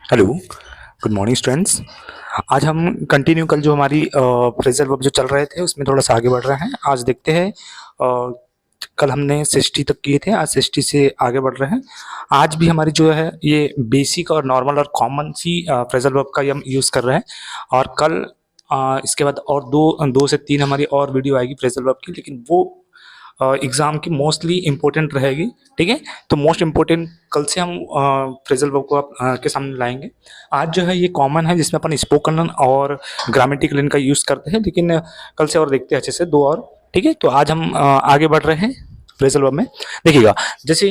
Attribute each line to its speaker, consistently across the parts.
Speaker 1: Hello, good morning students. आज हम continue कल जो हमारी फ्रेजल वर्ब जो चल रहे थे उसमें थोड़ा सा आगे बढ़ रहे हैं। आज देखते हैं कल हमने 60 तक किए थे, आज 60 से आगे बढ़ रहे हैं। आज भी हमारी जो है ये बेसिक और नॉर्मल और कॉमन सी फ्रेजल वर्ब का ही हम यूज़ कर रहे हैं। और कल इसके बाद और दो से तीन हमारी और वीडियो आएगी फ्रेजल वर्ब की, लेकिन वो एग्ज़ाम की मोस्टली इम्पोर्टेंट रहेगी। ठीक है, तो मोस्ट इम्पोर्टेंट कल से हम फ्रेजल वर्ब को के सामने लाएंगे। आज जो है ये कॉमन है जिसमें अपन स्पोकन और ग्रामेटिकल इनका यूज़ करते हैं, लेकिन कल से और देखते हैं अच्छे से दो और। ठीक है, तो आज हम आगे बढ़ रहे हैं फ्रेजल वर्ब में। देखिएगा, जैसे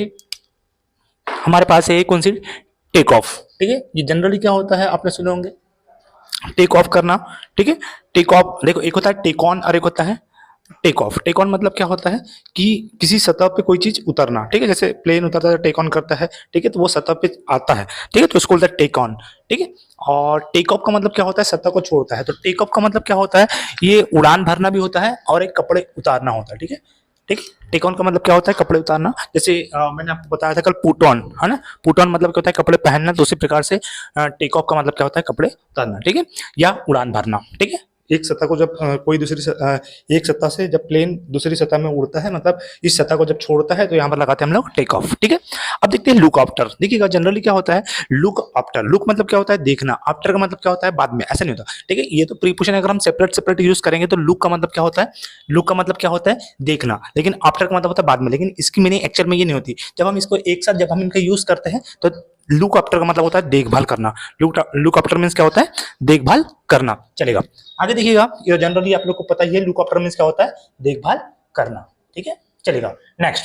Speaker 1: हमारे पास है कौन सी, टेक ऑफ। ठीक है, ये जनरली क्या होता है आपने सुने होंगे, टेक ऑफ करना। ठीक है, टेक ऑफ देखो, एक होता है टेक ऑन और एक होता है टेक ऑफ। टेक ऑन मतलब क्या होता है कि किसी सतह पे कोई चीज उतरना। ठीक है, जैसे प्लेन उतरता है टेक ऑन करता है। ठीक है, तो वो सतह पे आता है। ठीक है, तो उसको बोलता है टेक ऑन। ठीक है, और टेक ऑफ का मतलब क्या होता है, सतह को छोड़ता है। तो टेक ऑफ का मतलब क्या होता है, ये उड़ान भरना भी होता है और एक कपड़े उतारना होता है। ठीक है, ठीक है, टेक ऑन का मतलब क्या होता है, कपड़े उतारना। जैसे मैंने आपको बताया था कल पुट ऑन, है ना। पुट ऑन मतलब क्या होता है, कपड़े पहनना। तो उसी प्रकार से टेक ऑफ का मतलब क्या होता है, कपड़े उतारना। ठीक है, या उड़ान भरना। ठीक है, एक सतह को जब कोई एक सतह से जब प्लेन दूसरी सतह में उड़ता है, मतलब इस सतह को जब छोड़ता है, तो यहाँ पर लगाते हैं हम लोग टेक ऑफ। ठीक है, अब देखते हैं लुक आफ्टर। देखिएगा, जनरली क्या होता है लुक आफ्टर। लुक मतलब क्या होता है, देखना। आफ्टर का मतलब क्या होता है, बाद में। ऐसा नहीं होता। ठीक है, ये तो प्रीपोजिशन अगर हम सेपरेट सेपरेट यूज करेंगे तो लुक का मतलब क्या होता है, लुक का मतलब क्या होता है, देखना। लेकिन आफ्टर का मतलब होता है बाद में। लेकिन इसकी मीनिंग एक्चुअल में ये नहीं होती। जब हम इसको एक साथ जब हम इनका यूज करते हैं तो लुक आफ्टर का मतलब होता है देखभाल करना। लुक आफ्टर मीन्स क्या होता है, देखभाल करना। चलेगा, आगे देखिएगा, ये जनरली आप लोग को पता ही है, लुक आफ्टर मीन्स क्या होता है, देखभाल करना। ठीक है, चलेगा नेक्स्ट,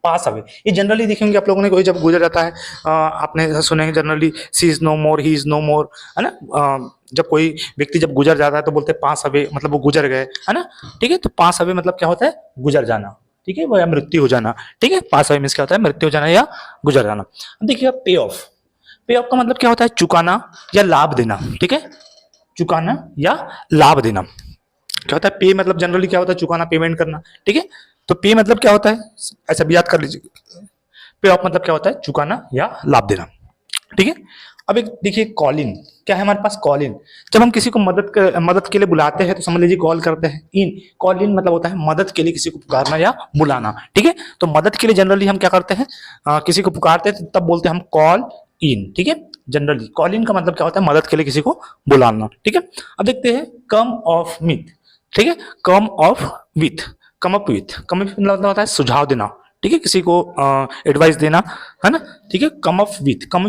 Speaker 1: पास अवे। ये जनरली देखेंगे आप लोगों ने, कोई जब गुजर जाता है, आपने सुनेंगे generally she is no more, he is no more, है ना। जब कोई व्यक्ति जब गुजर जाता है तो बोलते हैं पास अवे, मतलब वो गुजर गए, है ना। ठीक है, तो पास अवे मतलब क्या होता है, गुजर जाना। ठीक है, वो या मृत्यु हो जाना। ठीक है, पास अवे मीन्स क्या होता है, मृत्यु हो जाना या गुजर जाना। देखिएगा, पे ऑफ। पे ऑफ का मतलब क्या होता है, चुकाना या लाभ देना। ठीक है, चुकाना या लाभ देना। क्या होता है पे, मतलब जनरली क्या होता है, चुकाना, पेमेंट करना। ठीक है, तो पे मतलब क्या होता है, ऐसा भी याद कर लीजिए। पे ऑफ मतलब क्या होता है, चुकाना या लाभ देना। ठीक है, अब एक देखिए कॉलिंग। क्या है हमारे पास, कॉलिंग। जब हम किसी को मदद के लिए बुलाते हैं तो समझ लीजिए कॉल करते हैं। इन कॉलिंग मतलब होता है मदद के लिए किसी को पुकारना या बुलाना। ठीक है, तो मदद के लिए जनरली हम क्या करते हैं, किसी को पुकारते हैं तो तब बोलते हैं हम कॉल इन। ठीक है, जनरली कॉलिंग का मतलब क्या होता है, मदद के लिए किसी को बुलाना। ठीक है, अब देखते हैं कम ऑफ मिथ। ठीक है, come off with, come up with. Come up मतलब होता है सुझाव देना। ठीक है, किसी को एडवाइस देना, है ना। ठीक है, come off with, come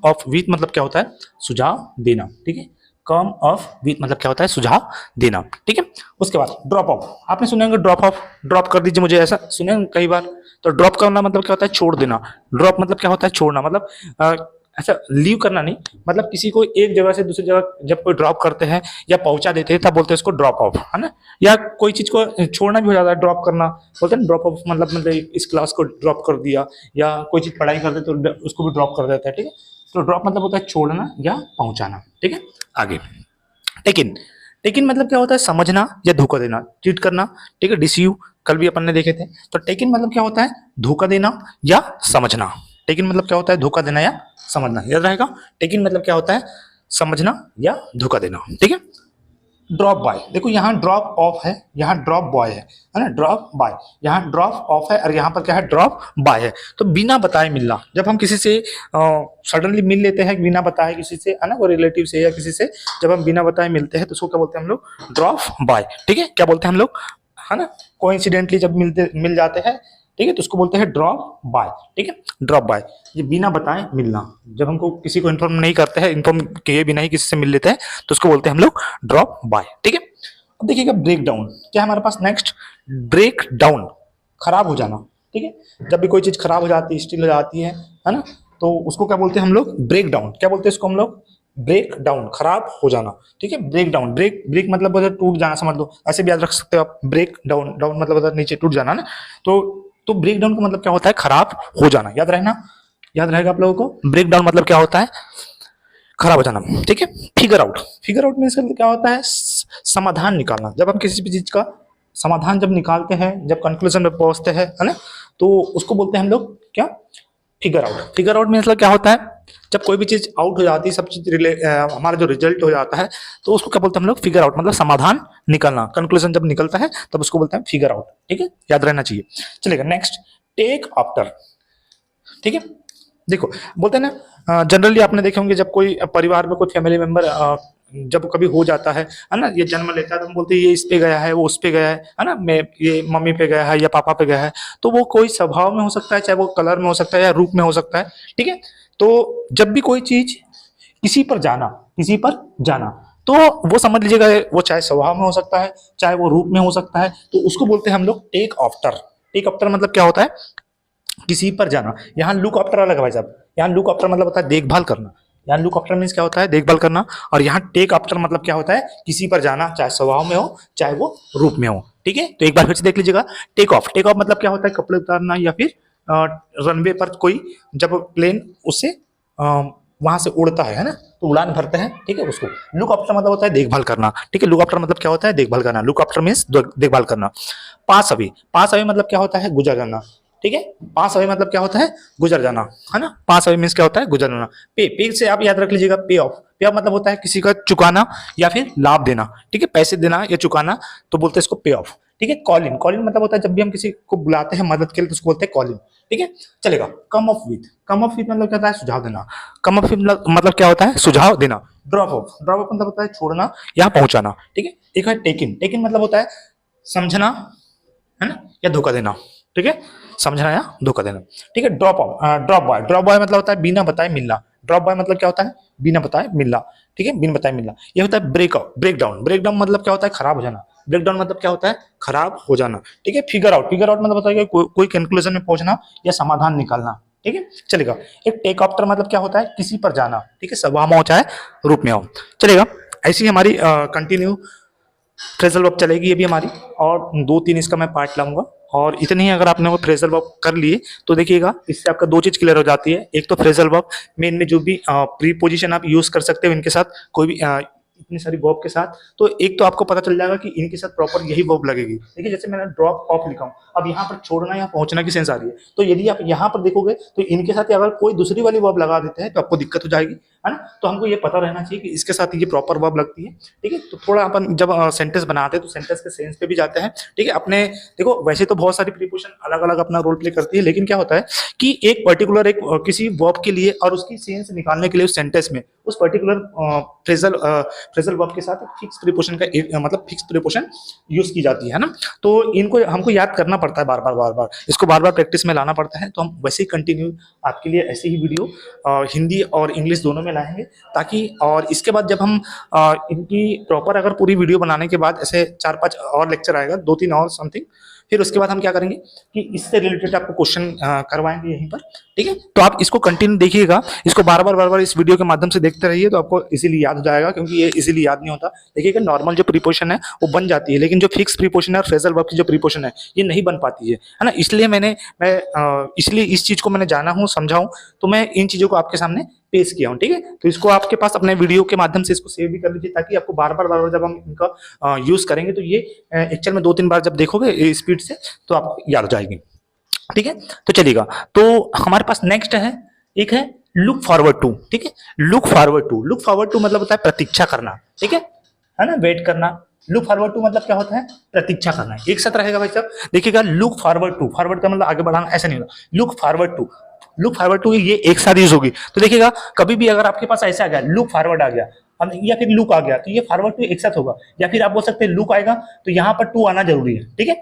Speaker 1: off with मतलब क्या होता है, सुझाव देना। ठीक है, कम ऑफ विथ मतलब क्या होता है, सुझाव देना। ठीक है, उसके बाद ड्रॉप ऑफ। आपने सुने होंगे ड्रॉप ऑफ, ड्रॉप कर दीजिए मुझे, ऐसा सुने होंगे कई बार। तो ड्रॉप करना मतलब क्या होता है, छोड़ देना। ड्रॉप मतलब क्या होता है, छोड़ना। मतलब ऐसा लीव करना नहीं, मतलब किसी को एक जगह से दूसरी जगह जब कोई ड्रॉप करते हैं या पहुंचा देते हैं तब बोलते हैं इसको ड्रॉप ऑफ, है ना। या कोई चीज को छोड़ना भी हो जाता है, ड्रॉप करना बोलते हैं ड्रॉप ऑफ। मतलब इस क्लास को ड्रॉप कर दिया, या कोई चीज पढ़ाई करते तो उसको भी ड्रॉप कर देता है। ठीक है, तो ड्रॉप मतलब होता है छोड़ना या पहुंचाना। ठीक है, आगे टेकिन। टेकिन मतलब क्या होता है, समझना या धोखा देना, चीट करना। ठीक है, डिसीव कल भी अपन ने देखे थे। तो टेकिन मतलब क्या होता है, धोखा देना या समझना। टेकिन मतलब क्या होता है, धोखा देना या समझना, याद रहेगा। टेकिन मतलब क्या होता है, समझना या धोखा देना। ठीक है, ड्रॉप बाय। देखो यहाँ ड्रॉप ऑफ है, यहाँ ड्रॉप बॉय है ना। ड्रॉप बाय, यहाँ ड्रॉप ऑफ है और यहाँ पर क्या है, ड्रॉप बाय है। तो बिना बताए मिलना, जब हम किसी से सडनली मिल लेते हैं बिना बताए किसी से, है ना, कोई रिलेटिव से या किसी से जब हम बिना बताए मिलते हैं तो उसको क्या बोलते हैं हम लोग, ड्रॉप बाय। ठीक है, क्या बोलते हैं हम लोग, है ना, कोइंसिडेंटली जब मिल जाते हैं। ठीक है, तो उसको बोलते हैं ड्रॉप बाय। ठीक है, ड्रॉप बाय, ये बिना बताए मिलना। जब हमको किसी को इन्फॉर्म नहीं करते हैं, इन्फॉर्म किए बिना ही किसी से मिल लेते हैं तो उसको बोलते हैं हम लोग ड्रॉप बाय। ठीक है, अब देखिएगा ब्रेक डाउन। क्या है हमारे पास नेक्स्ट, ब्रेक डाउन, खराब हो जाना। ठीक है, जब भी कोई चीज खराब हो जाती है, स्टील हो जाती है ना, तो उसको क्या बोलते हैं हम लोग, ब्रेक डाउन। क्या बोलते हैं इसको हम लोग, ब्रेक डाउन, खराब हो जाना। ठीक है, ब्रेक डाउन, ब्रेक ब्रेक मतलब होता है टूट जाना, समझ लो। ऐसे भी याद रख सकते हो आप, ब्रेक डाउन, डाउन मतलब होता है नीचे टूट जाना ना। तो ब्रेक डाउन का मतलब क्या होता है, खराब हो जाना। याद रहना, याद रहेगा आप लोगों को, ब्रेक डाउन मतलब क्या होता है, खराब हो जाना। ठीक है, figure out. Figure out means क्या होता है, समाधान निकालना। जब हम किसी भी चीज का समाधान जब निकालते हैं, जब कंक्लूजन में पहुंचते हैं, है ना, तो उसको बोलते हैं हम लोग क्या, फिगर आउट में मतलब क्या होता है, जब कोई भी चीज आउट हो जाती है, सब चीज हमारा जो रिजल्ट हो जाता है, तो उसको क्या बोलते हैं हम लोग, फिगर आउट, मतलब समाधान निकलना, कंक्लूजन जब निकलता है तब उसको बोलते हैं फिगर आउट। ठीक है, याद रहना चाहिए। चलेगा नेक्स्ट, टेक आफ्टर। ठीक है, देखो बोलते हैं ना, जनरली आपने देखे होंगे जब कोई परिवार में कोई फैमिली मेंबर जब कभी हो जाता है ना, ये जन्म लेता है, तो हम बोलते हैं ये इस पे गया है, वो उस पे गया है ना, मैं ये मम्मी पे गया है या पापा पे गया है। तो वो कोई स्वभाव में हो सकता है, चाहे वो कलर में हो सकता है या रूप में हो सकता है। ठीक है, तो जब भी कोई चीज किसी पर जाना, किसी पर जाना, तो वो समझ लीजिएगा, वो चाहे स्वभाव में हो सकता है, चाहे वो रूप में हो सकता है, तो उसको बोलते हैं हम लोग टेक आफ्टर। टेक आफ्टर मतलब क्या होता है, किसी पर जाना। यहाँ लुक आफ्टर अलग है भाई साहब, यहाँ लुक आफ्टर मतलब होता है देखभाल करना। यहाँ लुक आफ्टर मीन्स क्या होता है, देखभाल करना। और यहाँ टेक आफ्टर मतलब क्या होता है, किसी पर जाना, चाहे स्वभाव में हो चाहे वो रूप में हो। ठीक है, तो एक बार फिर से देख लीजिएगा, टेक ऑफ। टेक ऑफ मतलब क्या होता है, कपड़े उतारना, या फिर रनवे पर कोई जब प्लेन उससे वहां से उड़ता है ना, तो उड़ान भरते हैं। ठीक है, उसको लुक आफ्टर मतलब होता है देखभाल करना। ठीक है, लुक आफ्टर मतलब क्या होता है, देखभाल करना। लुक आफ्टर मीन्स देखभाल करना। पास अवे, पास अवे मतलब क्या होता है, गुजर जाना। ठीक है, पास अवे मतलब क्या होता है, गुजर जाना, है ना। पास अवे मीन्स क्या होता है, गुजर जाना। पे, पे से आप याद रख लीजिएगा, पे ऑफ। पे ऑफ मतलब होता है किसी का चुकाना या फिर लाभ देना। ठीक है, पैसे देना या चुकाना, तो बोलते हैं इसको पे ऑफ। ठीक है, कॉल इन, कॉल इन मतलब होता है जब भी हम किसी को बुलाते हैं मदद के लिए, तो उसको बोलते हैं कॉल इन। ठीक है, चलेगा। Come off with, come off with मतलब क्या होता है, सुझाव देना। कम ऑफ विथ मतलब क्या होता है, सुझाव देना। ड्रॉप ऑफ, ड्रॉप ऑफ मतलब होता है छोड़ना या पहुंचाना। ठीक है, एक है टेक इन, टेक इन मतलब होता है समझना, है ना, या धोखा देना। ठीक है, समझना या धोखा देना। ठीक है, drop of, drop boy, drop boy मतलब होता है बिना बताए मिलना। ड्रॉप बॉय मतलब क्या होता है, बिना बताए मिलना। ठीक है, बिना बताए मिलना। ये होता है break out, break down. Break down मतलब क्या होता है, खराब हो जाना। ब्रेक डाउन मतलब क्या होता है, खराब हो जाना। ठीक है, फिगर आउट, फिगर आउट मतलब होता है कि कोई कंक्लूजन में पहुंचना या समाधान निकालना। ठीक है, चलेगा। एक टेक आफ्टर मतलब क्या होता है, किसी पर जाना। ठीक है, स्वभाव में हो चाहे रूप में हो। चलेगा, ऐसी हमारी कंटिन्यू फ्रेजल वर्ब चलेगी ये भी हमारी, और दो तीन इसका मैं पार्ट लाऊंगा। और इतने ही अगर आपने वो फ्रेजल वर्ब कर लिए, तो देखिएगा इससे आपका दो चीज क्लियर हो जाती है। एक तो फ्रेजल वर्ब में इनमें जो भी प्रीपोजिशन आप यूज कर सकते हो इनके साथ, कोई भी इतनी सारी वर्ब के साथ, तो एक तो आपको पता चल जाएगा कि इनके साथ प्रॉपर यही वर्ब लगेगी। देखिए जैसे मैंने ड्रॉप ऑफ लिखा हूँ, अब यहाँ पर छोड़ना या पहुंचना की सेंस आ रही है, तो यदि आप यहाँ पर देखोगे तो इनके साथ अगर कोई दूसरी वाली वर्ब लगा देते हैं तो आपको दिक्कत हो जाएगी, है ना। तो हमको ये पता रहना चाहिए कि इसके साथ ये प्रॉपर वर्ब लगती है। ठीक है, तो थोड़ा अपन जब सेंटेंस बनाते हैं तो सेंटेंस के सेंस पे भी जाते हैं। ठीक है, अपने देखो वैसे तो बहुत सारी प्रीपोजिशन अलग अलग अपना रोल प्ले करती है, लेकिन क्या होता है कि एक पर्टिकुलर एक किसी वर्ब के लिए और उसकी सेंस निकालने के लिए उस सेंटेंस में उस पर्टिकुलर फ्रेजल फ्रेजल वर्ब के साथ फिक्स प्रीपोजिशन का मतलब फिक्स प्रीपोजिशन यूज की जाती है ना। तो इनको हमको याद करना पड़ता है बार बार बार बार, इसको बार बार प्रैक्टिस में लाना पड़ता है। तो हम वैसे ही कंटिन्यू आपके लिए ऐसे ही वीडियो हिंदी और इंग्लिश दोनों में लाएंगे, ताकि और इसके बाद जब हम इनकी प्रॉपर अगर पूरी वीडियो बनाने के बाद ऐसे 4-5 और लेक्चर आएगा, 2-3 और समथिंग, फिर उसके बाद हम क्या करेंगे कि इससे रिलेटेड आपको क्वेश्चन करवाएंगे यहीं पर। ठीक है, तो आप इसको कंटिन्यू देखिएगा, इसको बार बार इस वीडियो के माध्यम से देखते रहिए, तो आपको इजीली याद हो जाएगा, क्योंकि ये इजीली याद नहीं होता। देखिएगा नॉर्मल जो प्रीपोजिशन है वो बन जाती है, लेकिन जो फिक्स प्रीपोजिशन है और फ्रेजल वर्ब की जो प्रीपोजिशन है ये नहीं बन पाती है ना। इसलिए इसलिए इस चीज को मैंने जाना हूँ, समझा हूँ, तो मैं इन चीजों को आपके सामने पेश किया हूँ। ठीक है, तो इसको आपके पास अपने वीडियो के माध्यम से इसको सेव भी कर लीजिए, ताकि आपको बार बार जब हम इनका यूज करेंगे तो ये एक्चुअल में 2-3 बार जब देखोगे स्पीड से तो आपको याद हो जाएगी। ठीक है, तो चलिएगा। तो हमारे पास नेक्स्ट है, एक है लुक फॉरवर्ड टू। ठीक है, look forward to, look forward to मतलब होता है प्रतीक्षा करना। ठीक है ना, वेट करना। लुक फॉरवर्ड टू मतलब क्या होता है, प्रतीक्षा करना। एक साथ रहेगा भाई साहब, देखिएगा लुक फॉरवर्ड टू, फॉरवर्ड का मतलब आगे बढ़ाना, ऐसा नहीं होगा। Look forward to, look forward to ये एक साथ यूज होगी। तो देखिएगा कभी भी अगर आपके पास ऐसा आ गया लुक फॉरवर्ड आ गया या फिर लुक आ गया, तो ये फॉरवर्ड टू एक साथ होगा। या फिर आप बोल सकते हैं लुक आएगा तो यहाँ पर टू आना जरूरी है। ठीक है,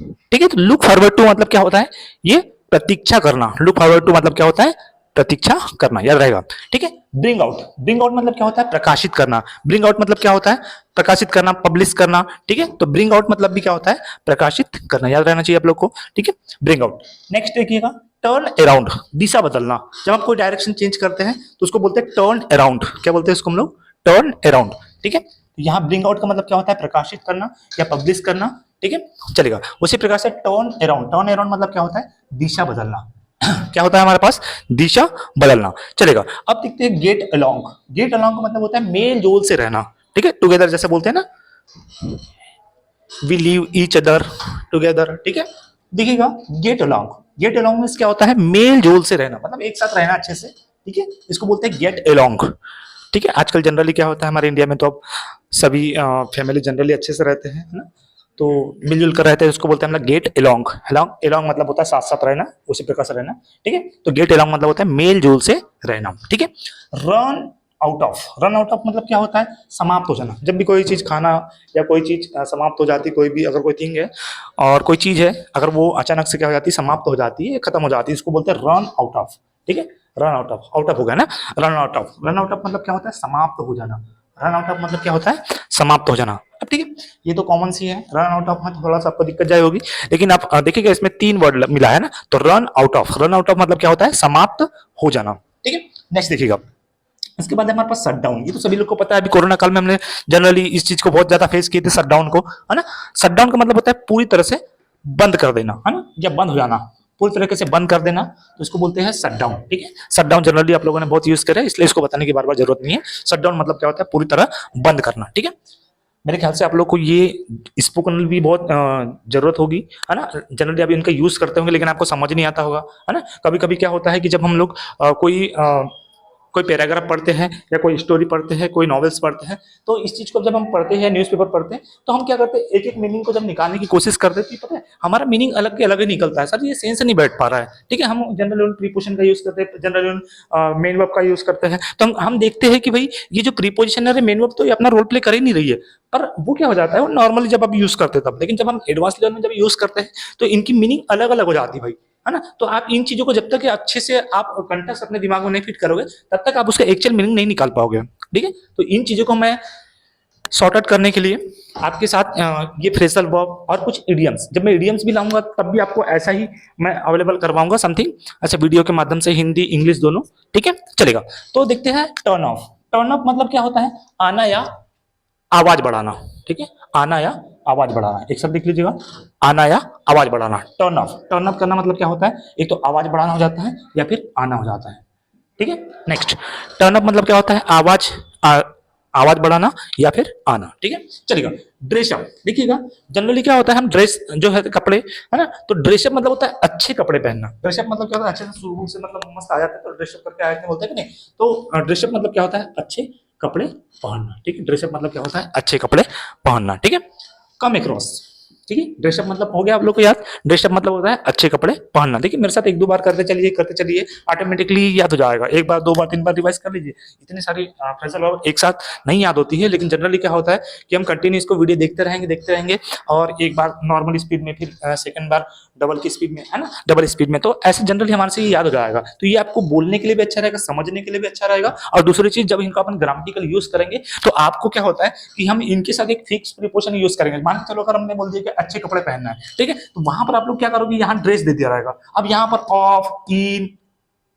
Speaker 1: ठीक है, तो लुक फॉरवर्ड टू मतलब क्या होता है, ये प्रतीक्षा करना। लुक फॉरवर्ड टू मतलब क्या होता है, प्रतीक्षा करना, याद रहेगा। ठीक है, ब्रिंग आउट, ब्रिंग आउट मतलब क्या होता है, प्रकाशित करना। ब्रिंग आउट मतलब क्या होता है, प्रकाशित करना, पब्लिश करना। ठीक है, तो ब्रिंग आउट मतलब भी क्या होता है, प्रकाशित करना, याद रहना चाहिए आप लोग को। ठीक है, ब्रिंग आउट। नेक्स्ट देखिएगा टर्न अराउंड, दिशा बदलना। जब आप कोई डायरेक्शन चेंज करते हैं तो उसको बोलते हैं टर्न अराउंड। क्या बोलते हैं उसको हम लोग, टर्न अराउंड। ठीक है, तो यहाँ ब्रिंग आउट का मतलब क्या होता है, प्रकाशित करना या पब्लिश करना। ठीक है, चलेगा। उसी प्रकार से टर्न अराउंड, टर्न अराउंड मतलब क्या होता है, दिशा बदलना। क्या होता है हमारे पास, दिशा बदलना। चलेगा, अब देखते हैं गेट अलोंग। गेट अलोंग का मतलब होता है मेल जोल से रहना। ठीक है, टुगेदर जैसे बोलते हैं ना, we live each other together. ठीक है, देखिएगा गेट अलोंग, गेट अलोंग में क्या होता है, मेल जोल से रहना, मतलब एक साथ रहना अच्छे से, ठीक है, इसको बोलते हैं गेट अलोंग। ठीक है, आजकल जनरली क्या होता है हमारे इंडिया में, तो अब सभी फैमिली जनरली अच्छे से रहते हैं, है ना, तो मिलजुल कर रहते हैं, उसको बोलते हैं हम लोग गेट अलोंग। अलोंग अलोंग मतलब होता है साथ साथ रहना, उसी प्रकार से रहना, ठीक है, तो गेट अलोंग मतलब होता है मेल जोल से रहना, ठीक है। Run out of, run out of मतलब क्या होता है, समाप्त हो जाना। जब भी कोई चीज खाना या कोई चीज समाप्त हो जाती, कोई भी अगर कोई थिंग है और कोई चीज है, अगर वो अचानक से क्या हो जाती है, समाप्त हो जाती है, खत्म हो जाती है, इसको बोलते हैं रन आउट ऑफ, ठीक है। रन आउट ऑफ हो गया ना, run out of, run out of मतलब क्या होता है, समाप्त हो जाना। रन आउट ऑफ मतलब क्या होता है, समाप्त हो जाना। अब ठीक है, ये तो कॉमन सी है, रन आउट ऑफ में थोड़ा सा आपको दिक्कत जाए होगी, लेकिन आप देखिएगा इसमें 3 वर्ड मिला है ना, तो run out of, run out of मतलब क्या होता है, समाप्त हो जाना, ठीक है। नेक्स्ट देखिएगा, इसके बाद हमारे पास शटडाउन। ये तो सभी लोग को पता है, अभी कोरोना काल में हमने जनरली इस चीज को बहुत ज्यादा फेस किए थे, शटडाउन को, है ना। शटडाउन का मतलब होता है पूरी तरह से बंद कर देना, है ना, या बंद हो जाना, पूरी तरीके से बंद कर देना, तो इसको बोलते हैं शटडाउन, ठीक है। शटडाउन जनरली आप लोगों ने बहुत यूज करा है, इसलिए इसको बताने की बार बार जरूरत नहीं है। शटडाउन मतलब क्या होता है, पूरी तरह बंद करना, ठीक है। मेरे ख्याल से आप लोग को ये स्पोकन भी बहुत जरूरत होगी, है ना, जनरली अभी इनका यूज करते होंगे, लेकिन आपको समझ नहीं आता होगा, है ना। कभी कभी क्या होता है कि जब हम लोग कोई पैराग्राफ पढ़ते हैं या कोई स्टोरी पढ़ते हैं, कोई नॉवेल्स पढ़ते हैं, तो इस चीज को जब हम पढ़ते हैं, न्यूज़पेपर पढ़ते हैं, तो हम क्या करते हैं, एक एक मीनिंग को जब निकालने की कोशिश करते हैं, तो पता है हमारा मीनिंग अलग के अलग ही निकलता है, सर ये सेंस नहीं बैठ पा रहा है, ठीक है। हम जनरली प्रीपोजिशन का यूज करते हैं, जनरली मेन वर्ब का यूज करते हैं, तो हम देखते हैं कि भाई ये जो प्रीपोजिशन है, मेन वर्ब तो ये अपना रोल प्ले कर ही नहीं रही है, पर वो क्या हो जाता है, वो नॉर्मली जब आप यूज करते हैं तब, लेकिन जब हम एडवांस लेवल में जब यूज करते हैं, तो इनकी मीनिंग अलग अलग हो जाती है भाई, है ना। तो आप इन चीजों को जब तक अच्छे से आप कंटेक्स्ट अपने दिमाग में नहीं फिट करोगे, तब तक आप उसका एक्चुअल मीनिंग नहीं निकाल पाओगे, ठीक है। तो इन चीजों को मैं सॉर्ट आउट करने के लिए आपके साथ ये फ्रेजल वर्ब और कुछ इडियम्स, जब मैं इडियम्स भी लाऊंगा तब भी आपको ऐसा ही मैं अवेलेबल करवाऊंगा समथिंग, अच्छा, वीडियो के माध्यम से, हिंदी इंग्लिश दोनों, ठीक है, चलेगा। तो देखते हैं टर्न ऑफ। टर्न ऑफ मतलब क्या होता है, आना या आवाज बढ़ाना, ठीक है, आना या आवाज बढ़ाना, एक शब्द देख लीजिएगा, आना या आवाज बढ़ाना, टर्न ऑफ। टर्न ऑफ करना मतलब क्या होता है, एक तो आवाज बढ़ाना हो जाता है या फिर आना हो जाता है, ठीक है। नेक्स्ट, टर्न अप मतलब क्या होता है, आवाज बढ़ाना या फिर आना, ठीक है, चलेगा। ड्रेस अप देखिएगा, जनरली क्या होता है, हम ड्रेस जो है कपड़े, है ना, तो ड्रेसअप मतलब होता है अच्छे कपड़े पहनना। ड्रेसअप मतलब क्या होता है, अच्छे से शुरू से मतलब मस्त आ जाते हैं, तो ड्रेसअप करके आए थे, बोलते हैं कि नहीं, तो ड्रेसअप मतलब क्या होता है, अच्छे कपड़े पहनना, ठीक है। ड्रेसअप मतलब क्या होता है, अच्छे कपड़े पहनना, ठीक है। कम अक्रॉस, ठीक है, ड्रेसअप मतलब हो गया आप लोग को याद, ड्रेसअप मतलब होता है अच्छे कपड़े पहनना, देखिए मेरे साथ एक दो बार करते चलिए, ऑटोमेटिकली याद हो जाएगा, एक बार दो बार तीन बार रिवाइज कर लीजिए, इतनी सारी फ्रेजल वर्ब एक साथ नहीं याद होती है, लेकिन जनरली क्या होता है कि हम कंटिन्यू इसको वीडियो देखते रहेंगे, और एक बार नॉर्मल स्पीड में, फिर सेकंड बार डबल की स्पीड में, है ना, डबल स्पीड में, तो ऐसे जनरली हमारे से ये याद हो जाएगा, तो ये आपको बोलने के लिए भी अच्छा रहेगा, समझने के लिए भी अच्छा रहेगा, और दूसरी चीज जब इनको अपन ग्रामेटिकल यूज करेंगे, तो आपको क्या होता है कि हम इनके साथ एक फिक्स प्रीपोजिशन यूज करेंगे। मान के चलो अगर हमने बोल दिया कि अच्छे कपड़े पहनना है, ठीक है, तो वहां पर आप लोग क्या करोगे, यहाँ ड्रेस दे दिया रहेगा, अब यहाँ पर ऑफ, इन,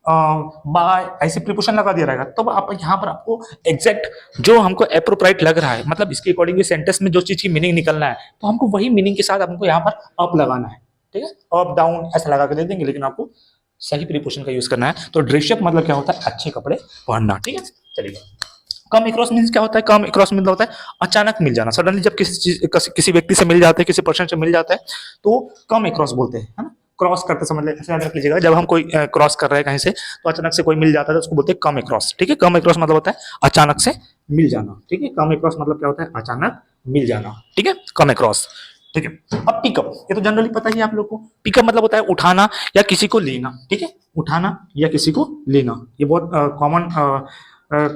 Speaker 1: बाय ऐसे प्रीपोजिशन लगा दिया रहेगा, तो आप यहाँ पर आपको एग्जैक्ट जो हमको अप्रोप्रिएट लग रहा है, मतलब इसके अकॉर्डिंग सेंटेंस में जो चीज की मीनिंग निकलना है, तो हमको वही मीनिंग के साथ हमको यहाँ पर अप लगाना है, ठीक है, अप डाउन ऐसा लगा के दे देंगे, लेकिन आपको सही प्रीपोजिशन का यूज करना है। तो ड्रेसअप मतलब क्या होता है, अच्छे कपड़े पहनना, ठीक है, चलिए। कम अक्रॉस मीन्स क्या होता है, कम अक्रॉस मतलब होता है अचानक मिल जाना, सडनली जब किसी व्यक्ति से मिल जाते हैं, किसी पर्सन से मिल जाता है, तो कम अक्रॉस बोलते हैं, है ना। क्रॉस करते समय ऐसे याद रख लीजिएगा, जब हम कोई क्रॉस कर रहे हैं कहीं से, तो अचानक से कोई मिल जाता है, तो उसको बोलते हैं कम अक्रॉस, ठीक है। कम अक्रॉस मतलब होता है अचानक से मिल जाना, ठीक है, कम अक्रॉस मतलब क्या होता है, अचानक मिल जाना, ठीक है, कम अक्रॉस, ठीक है। अब पिकअप, ये तो जनरली पता ही है आप लोग को, पिकअप मतलब होता है उठाना या किसी को लेना, ठीक है, उठाना या किसी को लेना, ये बहुत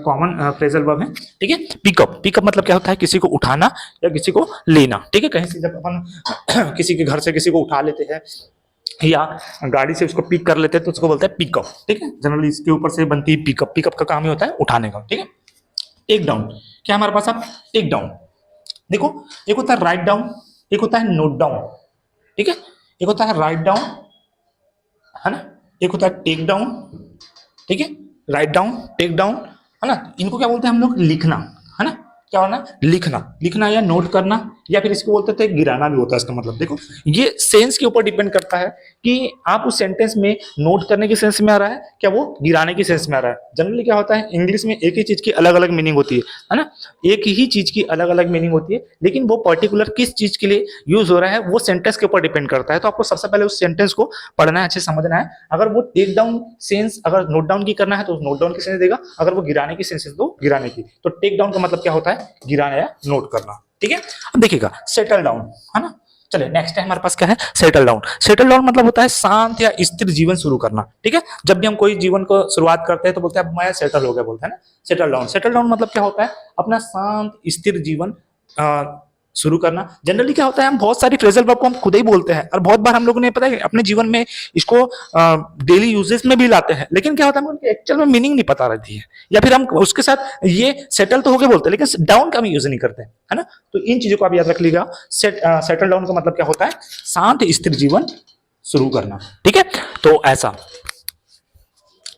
Speaker 1: कॉमन फ्रेजल वर्ब है, ठीक है। पिकअप, पिकअप मतलब क्या होता है, किसी को उठाना या किसी को लेना, ठीक है, कहीं से जब अपन किसी के घर से किसी को उठा लेते हैं या गाड़ी से उसको पिक कर लेते हैं, तो उसको बोलते हैं पिकअप, ठीक है। जनरली इसके ऊपर से बनती है पिकअप, पिकअप का काम ही होता है उठाने का, ठीक है। टेक डाउन, क्या हमारे पास अब टेक डाउन, देखो एक होता है राइट डाउन, एक होता है नोट डाउन, ठीक है, एक होता है राइट डाउन, है ना, एक होता है टेक डाउन, ठीक है, राइट डाउन, टेक डाउन, है ना, इनको क्या बोलते हैं हम लोग, लिखना, है ना, क्या होना, लिखना, लिखना या नोट करना, या फिर इसको बोलते थे गिराना भी होता है इसका मतलब। देखो ये सेंस के ऊपर डिपेंड करता है कि आप उस सेंटेंस में नोट करने की सेंस में आ रहा है, क्या वो गिराने की सेंस में आ रहा है। जनरली क्या होता है, इंग्लिश में एक ही चीज की अलग अलग मीनिंग होती है ना, एक ही चीज की अलग अलग मीनिंग होती है, लेकिन वो पर्टिकुलर किस चीज के लिए यूज हो रहा है वो सेंटेंस के ऊपर डिपेंड करता है। तो आपको सबसे पहले उस सेंटेंस को पढ़ना है, अच्छे समझना है। अगर वो टेक डाउन सेंस अगर नोट डाउन की करना है तो नोट डाउन की सेंस देगा, अगर वो गिराने की सेंस है तो गिराने की। तो टेक डाउन का मतलब क्या होता है, गिराना या नोट करना, ठीक है। अब देखिएगा सेटल डाउन, है ना। चलिए नेक्स्ट है हमारे पास क्या है, सेटल डाउन। सेटल डाउन मतलब होता है शांत या स्थिर जीवन शुरू करना, ठीक है। जब भी हम कोई जीवन को शुरुआत करते हैं तो बोलते हैं मैं सेटल हो गया, बोलते हैं ना सेटल डाउन। सेटल डाउन मतलब क्या होता है, अपना शांत स्थिर जीवन शुरू करना। जनरली क्या होता है, हम बहुत सारी फ्रेजल वर्ब को हम खुद ही बोलते हैं, और बहुत बार हम लोगों ने पता है अपने जीवन में इसको डेली यूजेस में भी लाते हैं, लेकिन क्या होता है हमको एक्चुअल में मीनिंग नहीं पता रहती है, या फिर हम उसके साथ ये सेटल तो हो गए बोलते हैं लेकिन डाउन का भी यूज नहीं करते, है ना। तो इन चीजों को आप याद रख लीजिएगा। सेटल डाउन का मतलब क्या होता है, शांत स्थिर जीवन शुरू करना, ठीक है। तो ऐसा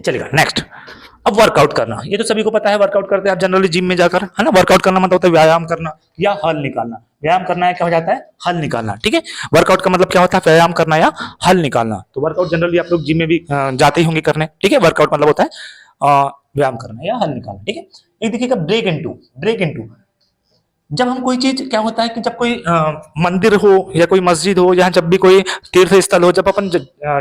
Speaker 1: चलेगा। नेक्स्ट, अब वर्कआउट करना। ये तो सभी को पता है, वर्कआउट करते हैं आप जनरली जिम में जाकर, है ना। वर्कआउट करना मतलब होता है व्यायाम करना या हल निकालना। व्यायाम करना है क्या हो जाता है, हल निकालना, ठीक है। वर्कआउट का मतलब क्या होता है, व्यायाम करना या हल निकालना। तो वर्कआउट जनरली आप लोग जिम में भी जाते ही होंगे करने, ठीक है। वर्कआउट मतलब होता है व्यायाम करना या हल निकालना, ठीक है। एक देखिएगा ब्रेक इनटू। ब्रेक इनटू जब हम कोई चीज क्या होता है कि जब कोई मंदिर हो या कोई मस्जिद हो, या जब भी कोई तीर्थ स्थल हो, जब अपन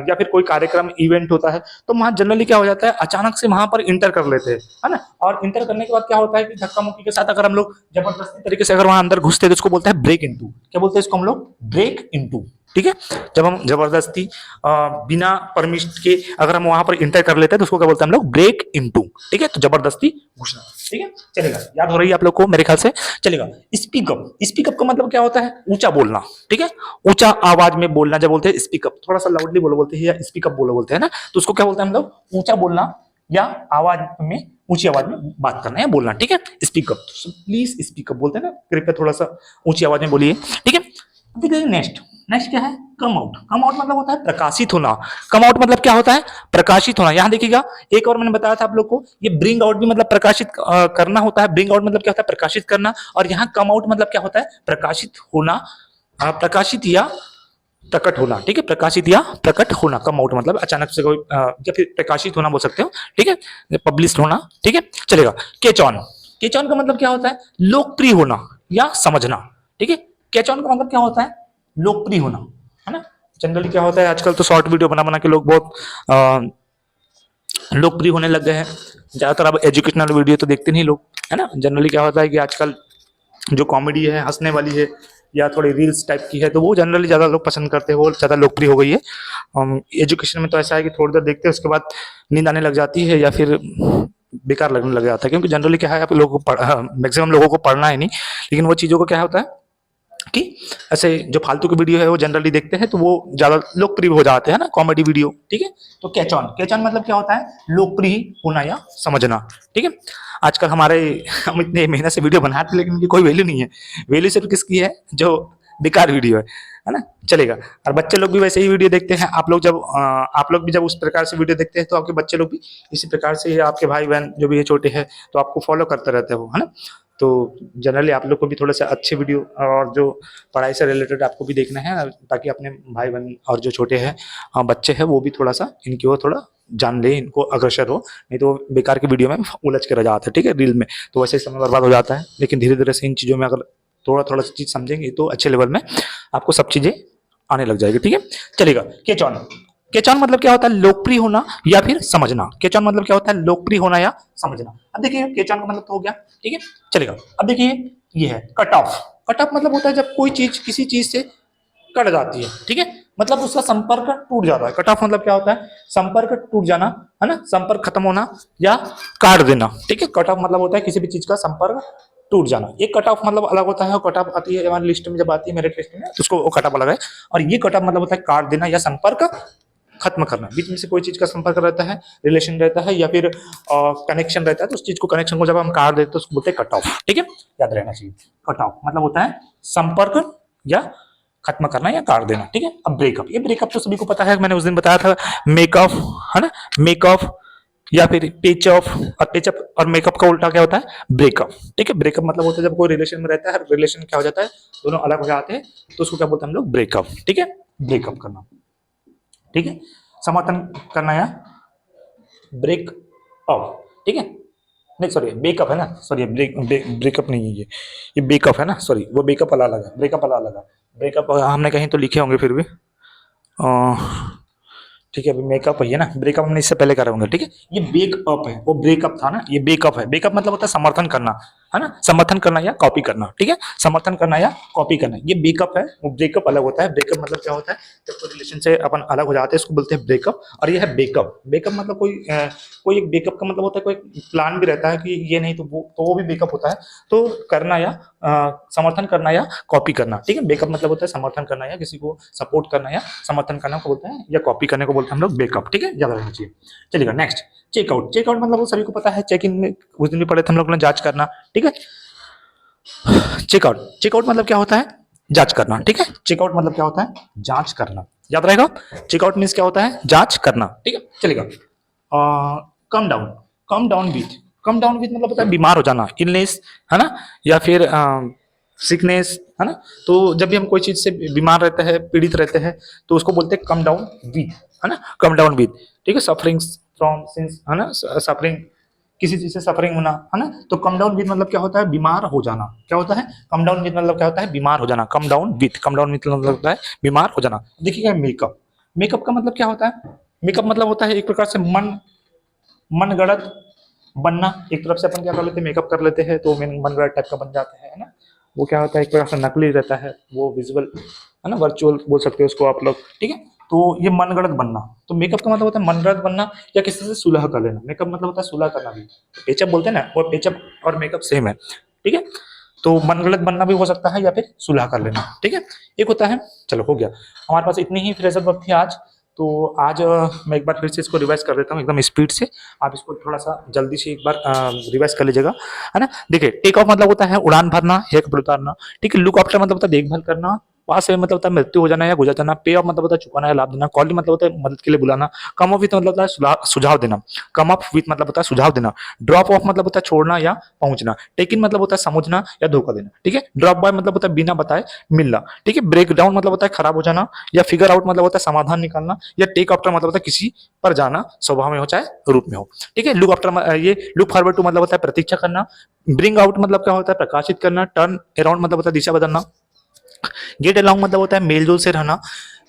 Speaker 1: या फिर कोई कार्यक्रम इवेंट होता है तो वहां जनरली क्या हो जाता है, अचानक से वहां पर इंटर कर लेते हैं, है ना। और इंटर करने के बाद क्या होता है कि धक्का मुक्की के साथ अगर हम लोग जबरदस्ती तरीके से अगर वहां अंदर घुसते हैं तो उसको बोलते हैं ब्रेक इनटू। क्या बोलते हैं इसको हम लोग, ब्रेक इनटू, ठीक है। जब हम जबरदस्ती बिना परमिशन के अगर हम वहां पर इंटर कर लेते हैं तो उसको क्या बोलते हैं हम लोग, ब्रेक इनटू, ठीक है। तो जबरदस्ती घुसना, ठीक है। चलेगा, याद हो रही है आप लोग को मेरे ख्याल से, चलेगा। स्पीकअप। स्पीकअप का मतलब क्या होता है, ऊंचा बोलना, ठीक है। ऊंचा आवाज में बोलना, जब बोलते हैं स्पीकअप, थोड़ा सा लाउडली बोलो बोलते हैं, या स्पीकअप बोलो बोलते हैं ना, तो उसको क्या बोलते हैं हम लोग, ऊंचा बोलना या आवाज में, ऊंची आवाज में बात करना या बोलना, ठीक है। स्पीकअप, प्लीज स्पीकअप बोलते हैं ना, कृपया थोड़ा सा ऊंची आवाज में बोलिए, ठीक है। देखिए नेक्स्ट, नेक्स्ट क्या है, कम आउट। कम आउट मतलब होता है प्रकाशित होना। कम आउट मतलब क्या होता है, प्रकाशित होना। यहां देखिएगा, एक और मैंने बताया था आप लोग को, ये ब्रिंग आउट भी मतलब प्रकाशित करना होता है। ब्रिंग आउट मतलब क्या होता है, प्रकाशित करना। और यहाँ कम आउट मतलब क्या होता है, प्रकाशित होना, प्रकाशित या प्रकट होना, ठीक है। प्रकाशित या प्रकट होना, कम आउट मतलब अचानक से कोई या फिर प्रकाशित होना बोल सकते हो, ठीक है। पब्लिश होना, ठीक है। चलेगा। Catch on. कैच ऑन का मतलब क्या होता है, लोकप्रिय होना या समझना, ठीक है। कैच ऑन का मतलब क्या होता है, लोकप्रिय होना, है ना। जनरली क्या होता है, आजकल तो शॉर्ट वीडियो बना बना के लोग बहुत लोकप्रिय होने लग गए हैं। ज्यादातर अब एजुकेशनल वीडियो तो देखते नहीं लोग, है ना। जनरली क्या होता है कि आजकल जो कॉमेडी है, हंसने वाली है, या थोड़ी रील्स टाइप की है, तो वो जनरली ज्यादा लोग पसंद करते हैं, वो ज्यादा लोकप्रिय हो गई है। एजुकेशन में तो ऐसा है कि थोड़ी देर देखते हैं उसके बाद नींद आने लग जाती है, या फिर बेकार लगने लग जाता है। क्योंकि जनरली क्या है, आप लोगों को मैक्सिमम लोगों को पढ़ना है नहीं, लेकिन वो चीजों को क्या होता है कि ऐसे जो फालतू की वीडियो है वो जनरली देखते हैं, तो वो ज्यादा लोकप्रिय हो जाते हैं ना, कॉमेडी वीडियो, ठीक है। तो कैच ऑन। कैच ऑन मतलब क्या होता है, लोकप्रिय होना या समझना, ठीक है। आजकल हमारे हम इतने मेहनत से वीडियो बनाते हैं लेकिन इनकी कोई वैल्यू नहीं है। वैल्यू सिर्फ किसकी है, जो बेकार वीडियो है ना। चलेगा। और बच्चे लोग भी वैसे ही वीडियो देखते हैं। आप लोग जब आप लोग भी जब उस प्रकार से वीडियो देखते हैं तो आपके बच्चे लोग भी इसी प्रकार से, आपके भाई बहन जो भी है छोटे हैं तो आपको फॉलो करते रहते हैं वो, है ना। तो जनरली आप लोग को भी थोड़ा सा अच्छे वीडियो और जो पढ़ाई से रिलेटेड आपको भी देखना है, ताकि अपने भाई बहन और जो छोटे हैं बच्चे हैं वो भी थोड़ा सा इनकी ओर थोड़ा जान ले, इनको अग्रसर हो। नहीं तो बेकार की वीडियो में उलझ के रह जाता है, ठीक है, रील में, तो वैसे ही समय बर्बाद हो जाता है। लेकिन धीरे धीरे से इन चीज़ों में अगर थोड़ा थोड़ा सी चीज़ समझेंगे तो अच्छे लेवल में आपको सब चीज़ें आने लग जाएगी, ठीक है। चलेगा। Catch on. कैच ऑन मतलब क्या होता है, लोकप्रिय होना या फिर समझना। कैच ऑन मतलब क्या होता है, लोकप्रिय होना या समझना। अब देखिए कैच ऑन का मतलब तो हो गया, ठीक है। चलेगा। अब देखिए ये है कट ऑफ। कट ऑफ मतलब होता है जब कोई चीज किसी चीज से कट जाती है, ठीक है, मतलब उसका संपर्क टूट जाता है। कट ऑफ मतलब क्या होता है, संपर्क टूट जाना, है ना, संपर्क खत्म होना या काट देना, ठीक है। कट ऑफ मतलब होता है किसी भी चीज का संपर्क टूट जाना। एक कट ऑफ मतलब अलग होता है, और कट ऑफ आती है हमारी लिस्ट में, जब आती है मेरिट लिस्ट में तो उसको कट ऑफ अलग है। और ये कट ऑफ मतलब होता है काट देना या संपर्क खत्म करना। बीच में से कोई चीज का संपर्क रहता है, रिलेशन रहता है, या फिर कनेक्शन रहता है, तो उस चीज को, कनेक्शन को जब हम काट देते हैं तो उसको बोलते हैं कट ऑफ, ठीक है। याद रहना चाहिए, कट ऑफ मतलब होता है संपर्क या खत्म करना या काट देना, ठीक है। अब ब्रेकअप, ये ब्रेकअप तो सभी को पता है, मैंने उस दिन बताया था, मेक ऑफ, है ना, मेक ऑफ या फिर पेच ऑफ, और पेचअप और मेकअप का उल्टा क्या होता है, ब्रेकअप। ठीक है, ब्रेकअप मतलब होता है जब कोई रिलेशन में रहता है, रिलेशन क्या हो जाता है, दोनों अलग हो जाते हैं, तो उसको क्या बोलते हैं हम लोग, ब्रेकअप। ठीक है, ब्रेकअप करना। ठीक है, समर्थन करना या ब्रेक अप। ठीक है, नहीं सॉरी ब्रेकअप है ना, सॉरी ब्रेकअप नहीं है ये ब्रेकअप है ना, सॉरी वो ब्रेकअप वाला अलग है, ब्रेकअप वाला अलग है। ब्रेकअप हमने कहीं तो लिखे होंगे फिर भी। ठीक है, अभी मेकअप है ना, ब्रेकअप हमने इससे पहले करा होंगे। ठीक है, ये ब्रेकअप है, वो ब्रेकअप था ना, ये ब्रेकअप है। ब्रेकअप मतलब होता है समर्थन करना, है ना, समर्थन करना या कॉपी करना। ठीक है, समर्थन करना या कॉपी करना, ये ब्रेकअप है, वो ब्रेकअप अलग होता है। ब्रेकअप मतलब क्या होता है, जब कोई रिलेशन से अपन अलग हो जाते हैं उसको बोलते हैं ब्रेकअप, और ये है ब्रेकअप। ब्रेकअप मतलब कोई एक ब्रेकअप का मतलब होता है, कोई प्लान भी रहता है कि ये नहीं तो वो भी ब्रेकअप होता है। तो करना या समर्थन करना या कॉपी करना। ठीक है, ब्रेकअप मतलब होता है समर्थन करना या किसी को सपोर्ट करना या समर्थन करना को बोलते हैं, या कॉपी करने को बोलते हैं हम लोग ब्रेकअप। ठीक है, याद रखना चाहिए। चलिएगा नेक्स्ट, चेकआउट। चेकआउट मतलब वो सभी को पता है, चेक इन में उस दिन भी पढ़े थे हम लोग ने, जांच करना। ठीक है, चेकआउट, चेकआउट मतलब क्या होता है, जांच करना। ठीक है, चेकआउट मतलब क्या होता है, जांच करना, याद रहेगा। चेकआउट मीन्स क्या होता है, जांच करना। ठीक है, चलेगा। Come down, come down with मतलब होता है बीमार हो जाना, इलनेस, है ना, या फिर सिकनेस, है ना। तो जब भी हम कोई चीज से बीमार रहते हैं, पीड़ित रहते हैं, तो उसको बोलते हैं कम डाउन विथ, है ना, कम डाउन विथ। ठीक है, सफरिंग फ्रॉम सिंस, है ना, सफरिंग, किसी चीज से सफरिंग होना, है ना। तो कम डाउन विथ मतलब क्या होता है, बीमार हो जाना। क्या होता है, कम डाउन विथ मतलब क्या होता है, बीमार हो जाना। Come down with, come down with मतलब होता है बीमार हो जाना। देखिएगा मेकअप, मेकअप का मतलब क्या होता है, मेकअप मतलब होता है एक प्रकार से मन गढ़ंत बनना। एक तरफ से अपन क्या कर लेते हैं, मेकअप कर लेते हैं तो मन गढ़ंत टाइप का बन जाता है ना। वो क्या होता है, एक प्रकार से नकली रहता है, वो विजुअल, है ना, वर्चुअल बोल सकते हो उसको आप लोग। ठीक है, तो ये मन गढ़ंत बनना। तो मेकअप का मतलब होता है मन गढ़ंत बनना या किसी से सुलह कर लेना। मेकअप मतलब होता है सुलह करना भी, पेचअप बोलते हैं ना, वो पेचअप और मेकअप सेम है। ठीक है, तो मन गढ़ंत बनना भी हो सकता है या फिर सुलह कर लेना। ठीक है, एक होता है। चलो हो गया, हमारे पास इतनी ही फ्रेजल वर्ब थी आज। तो आज मैं एक बार फिर से इसको रिवाइज कर देता हूँ एकदम स्पीड से। आप इसको थोड़ा सा जल्दी से एक बार रिवाइज कर लीजिएगा, है ना। देखिए, टेक ऑफ मतलब होता है उड़ान भरना या कपड़े उतारना। ठीक है, लुक आफ्टर मतलब होता है देखभाल करना। पास है मतलब होता है मृत्यु हो जाना या गुजर जाना। पे ऑफ मतलब होता है चुकाना या लाभ देना। कॉल मतलब होता है मदद के लिए बुलाना। कम ऑफ विथ मतलब होता है सुझाव देना। कम ऑफ विथ मतलब होता है सुझाव देना। ड्रॉप ऑफ मतलब होता है छोड़ना या पहुंचना। टेक इन मतलब होता है समझना या धोखा देना। ठीक है, ड्रॉप बाय मतलब होता है बिना बताए मिलना। ठीक है, ब्रेक डाउन मतलब होता है खराब हो जाना, या फिगर आउट मतलब होता है समाधान निकालना, या टेक आफ्टर मतलब होता है किसी पर जाना, स्वभाव में हो चाहे रूप में हो। ठीक है, लुक आफ्टर ये लुक फॉरवर्ड टू मतलब होता है प्रतीक्षा करना। ब्रिंग आउट मतलब क्या होता है, प्रकाशित करना। टर्न अराउंड मतलब होता है दिशा बदलना। गेट अलाउंग मतलब होता है मेलजोल से रहना।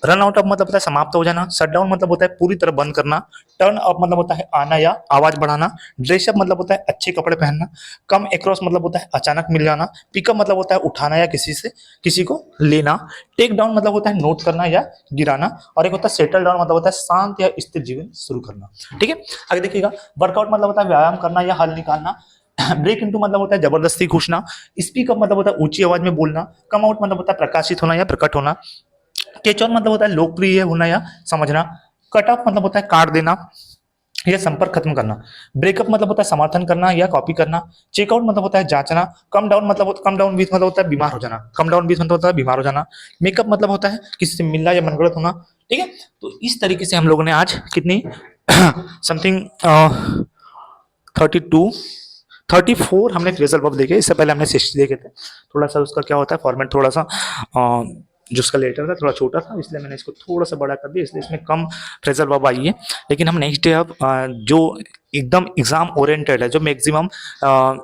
Speaker 1: रन आउट ऑफ मतलब होता है समाप्त हो जाना। शट डाउन मतलब होता है पूरी तरह बंद करना। टर्न अप मतलब होता है आना या आवाज बढ़ाना। ड्रेसअप मतलब होता है अच्छे कपड़े पहनना। कम एक्रॉस मतलब होता है अचानक मिल जाना। पिकअप मतलब होता है उठाना या किसी को लेना। टेक डाउन मतलब होता है नोट करना या गिराना। और एक होता है सेटल डाउन मतलब होता है शांत या स्थिर जीवन शुरू करना। ठीक है, आगे देखिएगा। वर्कआउट मतलब होता है व्यायाम करना या हल निकालना। ब्रेक इनटू मतलब होता है जबरदस्ती घुसना। स्पीक अप मतलब होता है ऊंची आवाज में बोलना। कम आउट मतलब होता है प्रकाशित होना या प्रकट होना। कैच ऑन मतलब होता है लोकप्रिय होना या समझना। कट ऑफ मतलब होता है काट देना या संपर्क खत्म करना। ब्रेकअप मतलब होता है समर्थन करना या कॉपी करना। चेकआउट मतलब होता है जांचना। कम डाउन विथ मतलब होता है बीमार हो जाना। कम डाउन विथ मतलब होता है बीमार हो जाना। मेकअप मतलब होता है किसी से मिलना या मनगढ़ंत होना। ठीक है, तो इस तरीके से हम लोगों ने आज कितनी समथिंग 32 34 हमने फ्रेजल वर्ब देखे। इससे पहले हमने 60 देखे थे। थोड़ा सा उसका क्या होता है, फॉर्मेट थोड़ा सा जो उसका लेटर था थोड़ा छोटा था, इसलिए मैंने इसको थोड़ा सा बड़ा कर दिया, इसलिए इसमें कम फ्रेजल वर्ब आई है। लेकिन हम नेक्स्ट डे अब जो एकदम एग्जाम ओरिएंटेड है, जो maximum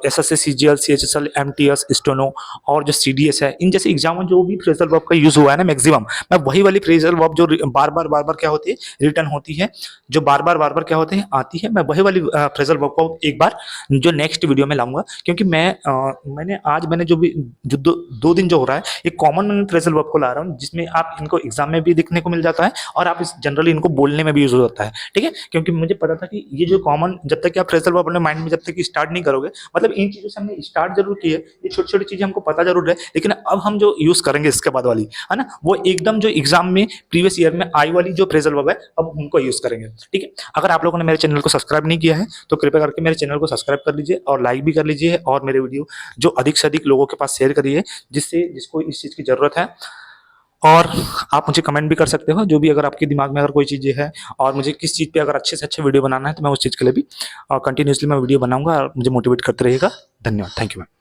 Speaker 1: SSC CGL CHSL MTS steno और जो सीडीएस है, इन जैसे एग्जाम में जो भी फ्रेजल वर्ब का यूज हुआ है ना मैक्सिमम, मैं वही वाली फ्रेजल वर्ब जो बार बार क्या होती है रिटर्न होती है, जो बार बार क्या होते हैं आती है, मैं वही वाली फ्रेजल वर्ब को एक बार जो नेक्स्ट वीडियो में लाऊंगा। क्योंकि मैंने जो भी जो दो दिन जो हो रहा है, एक कॉमन फ्रेजल वर्ब को ला रहा हूँ, जिसमें आप इनको एग्जाम में भी देखने को मिल जाता है और आप इस जनरली इनको बोलने में भी यूज होता है। ठीक है, क्योंकि मुझे पता था कि ये जो कॉमन, जब तक कि आप फ्रेजल वर्ब अपने माइंड में जब तक स्टार्ट नहीं करोगे, मतलब इन चीजों से हमने स्टार्ट जरूर की है, ये छोटी छोटी चीजें हमको पता जरूर है, लेकिन अब हम जो यूज करेंगे इसके बाद वाली, है ना, वो एकदम जो एग्जाम में प्रीवियस ईयर में आई वाली जो फ्रेजल वर्ब है, अब उनको यूज करेंगे। ठीक है, अगर आप लोगों ने मेरे चैनल को सब्सक्राइब नहीं किया है तो कृपया करके मेरे चैनल को सब्सक्राइब कर लीजिए और लाइक भी कर लीजिए, और मेरे वीडियो जो अधिक से अधिक लोगों के पास शेयर करिए, जिसको इस चीज की जरूरत है। और आप मुझे कमेंट भी कर सकते हो, जो भी अगर आपके दिमाग में अगर कोई चीज़ें है और मुझे किस चीज़ पे अगर अच्छे से अच्छे वीडियो बनाना है, तो मैं उस चीज़ के लिए भी कंटिन्यूअसली मैं वीडियो बनाऊँगा और मुझे मोटिवेट करते रहिएगा। धन्यवाद। Thank you ma'am.